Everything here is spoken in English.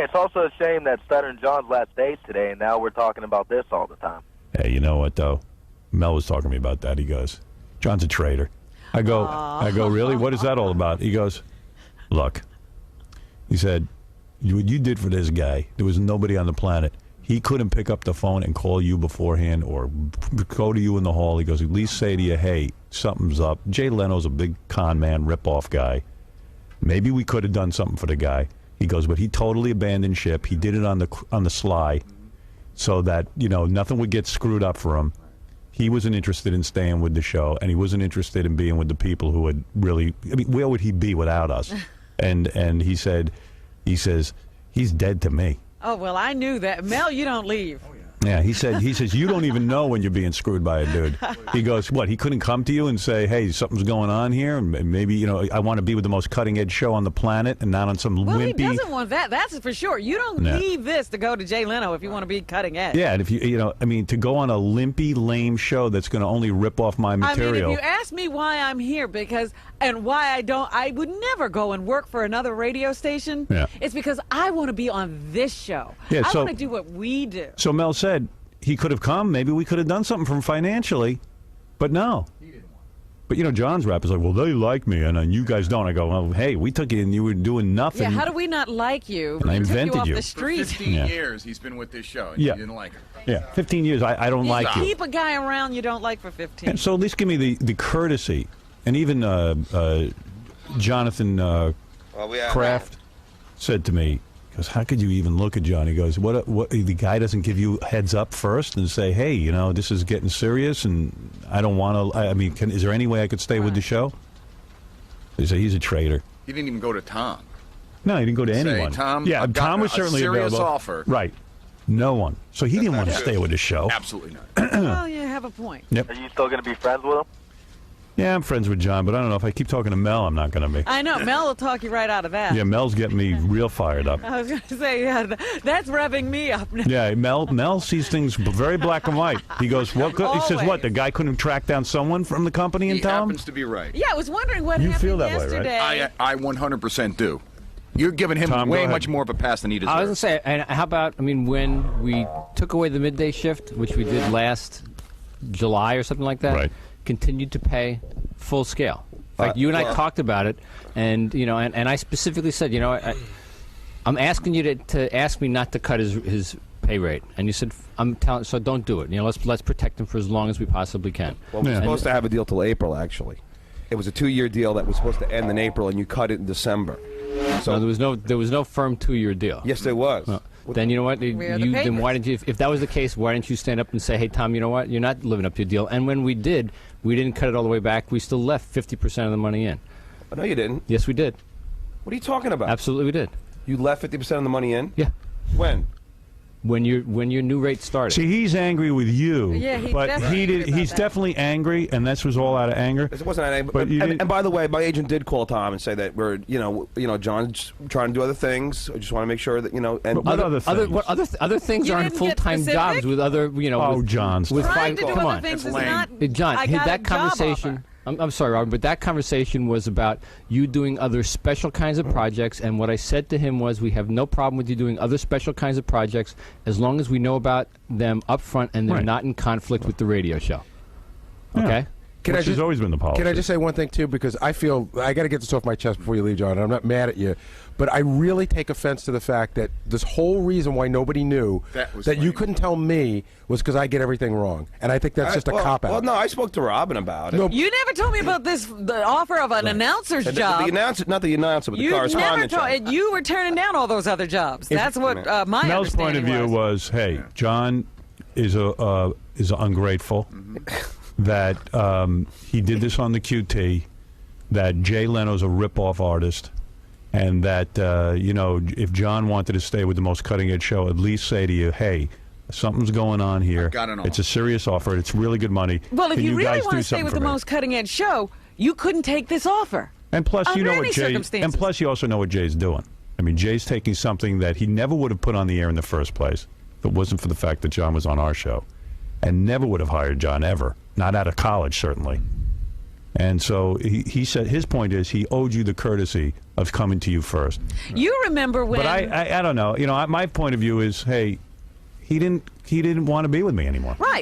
It's also a shame that Stuttering John's last day today, and now we're talking about this all the time. Hey, you know what, though? Mel was talking to me about that. He goes, John's a traitor. I go, really? What is that all about? He goes, look, he said, what you did for this guy, there was nobody on the planet. He couldn't pick up the phone and call you beforehand or go to you in the hall. He goes, at least say to you, hey, something's up. Jay Leno's a big con man, rip-off guy. Maybe we could have done something for the guy. He goes, but he totally abandoned ship. He did it on the sly so that, you know, nothing would get screwed up for him. He wasn't interested in staying with the show, and he wasn't interested in being with the people who would really, I mean, where would he be without us? And he says, he's dead to me. Oh, well, I knew that. Mel, you don't leave. Yeah, he says, you don't even know when you're being screwed by a dude. He goes, what, he couldn't come to you and say, hey, something's going on here, and maybe, you know, I want to be with the most cutting-edge show on the planet and not on some well, wimpy... he doesn't want that. That's for sure. You don't leave this to go to Jay Leno if you want to be cutting edge. Yeah, and if you know, I mean, to go on a limpy, lame show that's going to only rip off my material... I mean, if you ask me why I'm here, and why I would never go and work for another radio station, it's because I want to be on this show. Yeah, I want to do what we do. So Mel said... he could have come. Maybe we could have done something for him financially, but no. He didn't want it. But, you know, John's rap is like, well, they like me, and you guys don't. I go, well, hey, we took you, and you were doing nothing. Yeah, how do we not like you? And I invented took you you. off the street. For 15 years, he's been with this show, and you didn't like him. Yeah, 15 years, I don't like you. Keep a guy around you don't like for 15. And so at least give me the courtesy. And even Jonathan Kraft said to me, how could you even look at John? He goes, what the guy doesn't give you heads up first and say, hey, you know, this is getting serious and I don't want to, I mean, is there any way I could stay with the show? He said, he's a traitor. He didn't even go to Tom. No, he didn't go to anyone. Tom, yeah, Tom was certainly serious available. Offer. Right. No one. So he didn't want to stay with the show. Absolutely not. Well, you have a point. Yep. Are you still going to be friends with him? Yeah, I'm friends with John, but I don't know. If I keep talking to Mel, I'm not going to be. I know. Mel will talk you right out of that. Yeah, Mel's getting me real fired up. I was going to say, yeah, that's revving me up now. Yeah, Mel sees things very black and white. He goes, what? He says, what? The guy couldn't track down someone from the company and tell him? He happens to be right. Yeah, I was wondering what you happened feel that yesterday. way, right? I 100% do. You're giving him Tom, way much more of a pass than he deserves. I was going to say, and how about, I mean, when we took away the midday shift, which we did last July or something like that, right. Continued to pay full scale. In fact, you and I talked about it, and you know, and I specifically said, you know, I'm asking you to ask me not to cut his pay rate, and you said, I'm telling, so don't do it. You know, let's protect him for as long as we possibly can. Well, we're supposed to have a deal till April. Actually, it was a 2-year deal that was supposed to end in April, and you cut it in December. So there was no firm 2-year deal. Yes, there was. Well, then you know what? Then why didn't you? If that was the case, why didn't you stand up and say, "Hey, Tom, you know what? You're not living up to your deal." And when we did, we didn't cut it all the way back. We still left 50% of the money in. Oh, no, you didn't. Yes, we did. What are you talking about? Absolutely, we did. You left 50% of the money in? Yeah. When? When your new rate started. See, he's angry with you. Yeah, he's definitely angry, and this was all out of anger. It wasn't out of anger. But and by the way, my agent did call Tom and say that we're, you know, John's trying to do other things. I just want to make sure that, you know, and other things You aren't didn't get full-time specific? jobs with other, you know. Oh, John's. With Trying five. to do Come other on. things is lame. not. John, I got that a job conversation. offer. I'm sorry, Robert, but that conversation was about you doing other special kinds of projects, and what I said to him was, we have no problem with you doing other special kinds of projects as long as we know about them up front and they're not in conflict with the radio show. Okay? Which has always been the policy. Can I just say one thing, too? Because I feel, I got to get this off my chest before you leave, John, and I'm not mad at you, but I really take offense to the fact that this whole reason why nobody knew that you couldn't tell me was because I get everything wrong. And I think that's just a cop-out. Well, no, I spoke to Robin about it. No, You never told me about the offer of an announcer's job. The announcer, not the announcer, but the correspondent job. You were turning down all those other jobs. That's what my Mel's point of view was. hey, John is ungrateful. That he did this on the QT, that Jay Leno's a rip-off artist, and that, you know, if John wanted to stay with the most cutting-edge show, at least say to you, hey, something's going on here. It's a serious offer. It's really good money. Well, if Can you really guys want do to stay something with for the me? most cutting-edge show, you couldn't take this offer. And plus, you know Under what any Jay. circumstances. And plus, you also know what Jay's doing. I mean, Jay's taking something that he never would have put on the air in the first place if it wasn't for the fact that John was on our show, and never would have hired John ever. Not out of college, certainly. And so he said his point is he owed you the courtesy of coming to you first. You remember when? But I don't know. You know, my point of view is, hey, he didn't want to be with me anymore. Right.